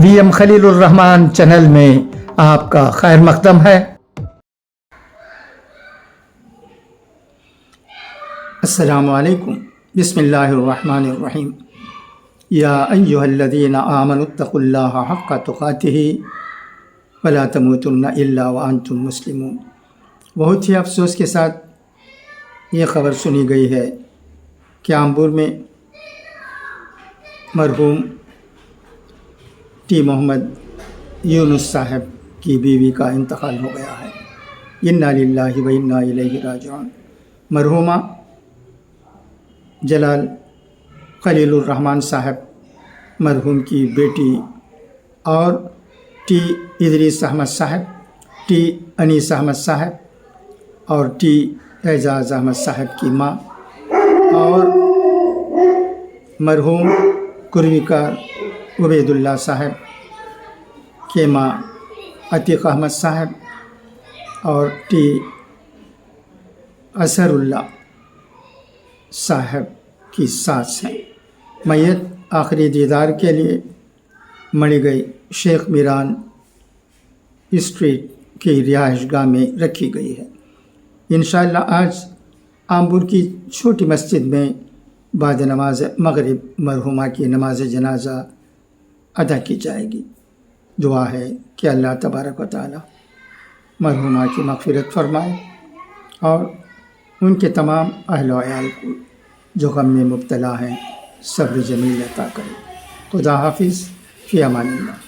وی M خلیل الرحمان channel میں آپ کا خیر مقدم ہے۔ السلام علیکم، بسم اللہ الرحمن الرحیم۔ یا ایہا الذین آمنوا اتقوا اللہ حق تقاتہ ولا تموتن الا وانتم مسلمون۔ بہت ہی افسوس کے ساتھ یہ خبر سنی گئی ہے کہ آمبور میں مرحوم ٹی محمد یونس صاحب کی بیوی کا انتقال ہو گیا ہے۔ انا للہ و انا الیہ راجعون۔ مرحومہ جلال خلیل الرحمان صاحب مرحوم کی بیٹی اور ٹی ادریس احمد صاحب، ٹی انیس احمد صاحب اور ٹی اعجاز احمد صاحب کی ماں، اور مرحوم قرویکار عبید اللہ صاحب کے ماں عتیق احمد صاحب اور ٹی اظہر اللہ صاحب کی ساس ہیں۔ میت آخری دیدار کے لیے مڑی گئی شیخ میران اسٹریٹ کی رہائش گاہ میں رکھی گئی ہے۔ انشاءاللہ آج آمبور کی چھوٹی مسجد میں بعد نماز مغرب مرحومہ کی نماز جنازہ ادا کی جائے گی۔ دعا ہے کہ اللہ تبارک و تعالی مرحومہ کی مغفرت فرمائے اور ان کے تمام اہل و عیال کو جو غم میں مبتلا ہیں صبر جمیل عطا کرے۔ خدا حافظ، فی امان اللہ۔